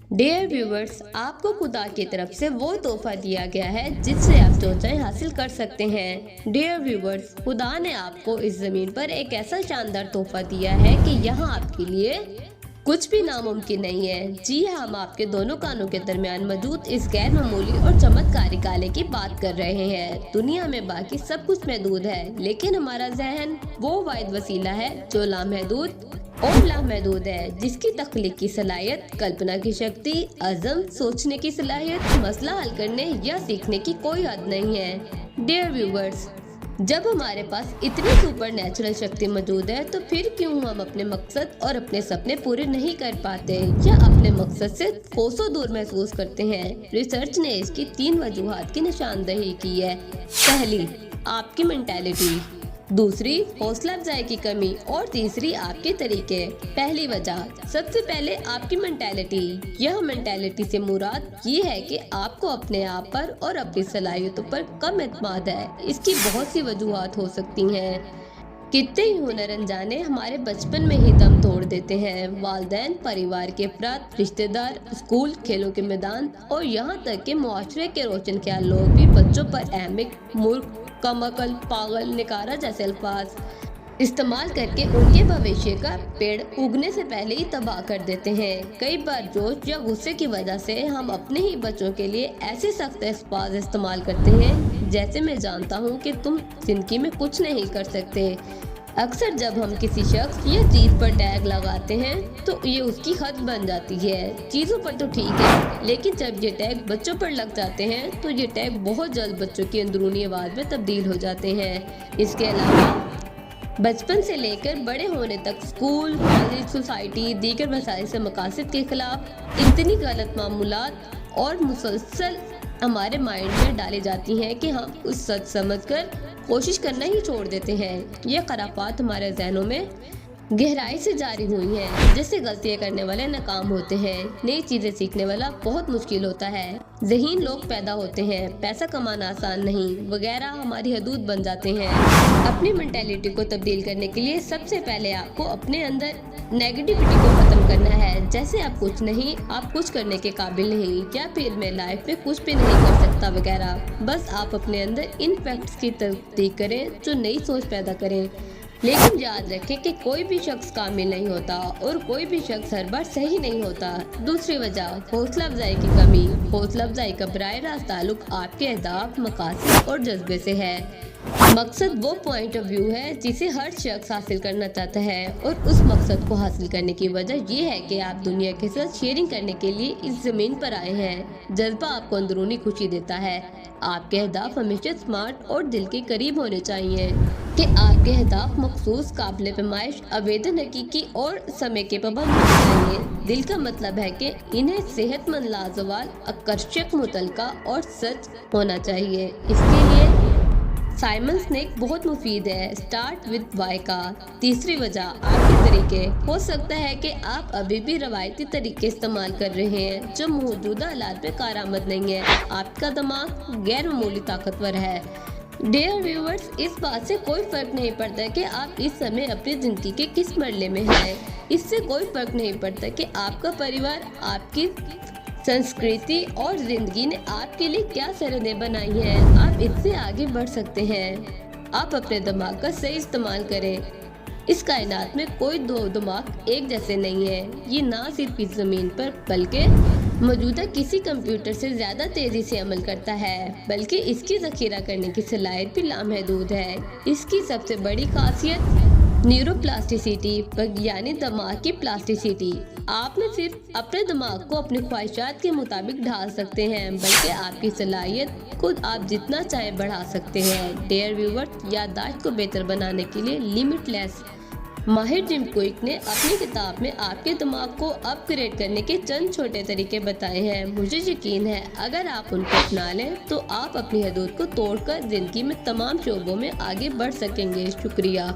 Dear viewers, आपको खुदा की तरफ से वो तोहफा दिया गया है जिससे आप जो चाहे हासिल कर सकते हैं। डियर व्यूवर्स, खुदा ने आपको इस जमीन पर एक ऐसा शानदार तोहफा दिया है कि यहाँ आपके लिए कुछ भी नामुमकिन नहीं है। जी हाँ, हम आपके दोनों कानों के दरमियान मौजूद इस गैर मामूली और चमत्कारी काले की बात कर रहे हैं। दुनिया में बाकी सब कुछ महदूद है, लेकिन हमारा जहन वो वाहिद वसीला है जो लामहदूद और लामहदूद है, जिसकी तख्लीक की सलाहियत, कल्पना की शक्ति, अज़म, सोचने की सलाहियत, मसला हल करने या सीखने की कोई हद नहीं है। डियर व्यूवर्स, जब हमारे पास इतनी सुपर नेचुरल शक्ति मौजूद है तो फिर क्यों हम अपने मकसद और अपने सपने पूरे नहीं कर पाते या अपने मकसद से कोसों दूर महसूस करते हैं। रिसर्च ने इसकी 3 वजूहात की निशानदही की है। पहली, आपकी मेंटालिटी, दूसरी हौसला अफजाई की कमी और तीसरी आपके तरीके। पहली वजह, सबसे पहले आपकी मेंटालिटी। यह मेंटालिटी से मुराद ये है कि आपको अपने आप पर और अपनी सलाहियतों पर कम एतमाद है। इसकी बहुत सी वजूहात हो सकती हैं। कितने ही हुनर अनजाने हमारे बचपन में ही दम तोड़ देते हैं। वालिदैन, परिवार के अफराद, रिश्तेदार, स्कूल, खेलों के मैदान और यहाँ तक कि मुआशरे के रोशन ख्याल लोग भी बच्चों पर अहमिक, मूर्ख, कमअकल, पागल, निकारा जैसे अल्फाज इस्तेमाल करके उनके भविष्य का पेड़ उगने से पहले ही तबाह कर देते हैं। कई बार जोश या गुस्से की वजह से हम अपने ही बच्चों के लिए ऐसे सख्त अल्फाज इस्तेमाल करते हैं जैसे मैं जानता हूँ कि तुम जिंदगी में कुछ नहीं कर सकते। अक्सर जब हम किसी शख्स या चीज पर टैग लगाते हैं तो ये उसकी हद बन जाती है। चीजों पर तो ठीक है, लेकिन जब ये टैग बच्चों पर लग जाते हैं तो ये टैग बहुत जल्द बच्चों की अंदरूनी आवाज में तब्दील हो जाते हैं। इसके अलावा बचपन से लेकर बड़े होने तक स्कूल, कॉलेज, सोसाइटी, दीगर मसाइल से मकासद के खिलाफ इतनी गलत मामूलात और मुसलसल हमारे माइंड में डाली जाती हैं कि हम उस सच समझकर कोशिश करना ही छोड़ देते हैं। ये खराफात हमारे जहनों में गहराई से जारी हुई हैं। जैसे गलतियां करने वाले नाकाम होते हैं, नई चीजें सीखने वाला बहुत मुश्किल होता है, ज़हीन लोग पैदा होते हैं, पैसा कमाना आसान नहीं, वगैरह हमारी हदूद बन जाते हैं। अपनी मेंटालिटी को तब्दील करने के लिए सबसे पहले आपको अपने अंदर नेगेटिविटी को खत्म करना है। जैसे आप कुछ नहीं, आप कुछ करने के काबिल नहीं, या फिर मैं लाइफ में कुछ भी नहीं कर सकता वगैरह। बस आप अपने अंदर इन फैक्ट्स की तस्दीक करें जो नई सोच पैदा करें। लेकिन याद रखें कि कोई भी शख्स कामिल नहीं होता और कोई भी शख्स हर बार सही नहीं होता। दूसरी वजह, हौसला अफजाई की कमी। हौसला अफजाई का बराह रास्त ताल्लुक आपके अहदाफ, मकासद और जज्बे से है। मकसद वो पॉइंट ऑफ व्यू है जिसे हर शख्स हासिल करना चाहता है, और उस मकसद को हासिल करने की वजह ये है कि आप दुनिया के साथ शेयरिंग करने के लिए इस जमीन पर आए हैं। जज्बा आपको अंदरूनी खुशी देता है। आपके अहदाफ हमेशा स्मार्ट और दिल के करीब होने चाहिए कि आपके अहदाफ मखसूस, काबिल पैमाइश, आवेदन, हकीकी और समय के पाबंद होने चाहिए। दिल का मतलब है कि इन्हें सेहतमंद, लाजवाब, आकर्षक, मुतलका और सच होना चाहिए। इसके लिए साइमन सिनेक बहुत मुफीद है। स्टार्ट विद वाई का। तीसरी वजह, आपके तरीके। हो सकता है कि आप अभी भी रवायती तरीके इस्तेमाल कर रहे हैं जो मौजूदा हालात में कारआमद नहीं है। आपका दिमाग गैर मामूली ताकतवर है। डियर व्यूवर्स, इस बात से कोई फर्क नहीं पड़ता कि आप इस समय अपनी जिंदगी के किस मरले में हैं। इससे कोई फर्क नहीं पड़ता कि आपका परिवार, आपकी संस्कृति और जिंदगी ने आपके लिए क्या सरहदें बनाई हैं। आप इससे आगे बढ़ सकते हैं। आप अपने दिमाग का सही इस्तेमाल करें। इस कायनात में कोई दो दिमाग एक जैसे नहीं है। ये ना सिर्फ इस जमीन पर बल्कि मौजूदा किसी कंप्यूटर से ज्यादा तेजी से अमल करता है, बल्कि इसकी जखीरा करने की सलाहियत भी लामहदूद है। इसकी सबसे बड़ी खासियत न्यूरोप्लास्टिसिटी, यानी दिमाग की प्लास्टिसिटी। आप न सिर्फ अपने दिमाग को अपनी ख्वाहिशात के मुताबिक ढाल सकते हैं, बल्कि आपकी सलाहियत खुद आप जितना चाहे बढ़ा सकते हैं। डियर व्यूवर्स, याददाश्त को बेहतर बनाने के लिए लिमिटलेस माहिर जिम क्विक ने अपनी किताब में आपके दिमाग को अपग्रेड करने के चंद छोटे तरीके बताए हैं। मुझे यकीन है अगर आप उनको अपना लें तो आप अपनी हदूद को तोड़कर जिंदगी में तमाम शोबों में आगे बढ़ सकेंगे। शुक्रिया।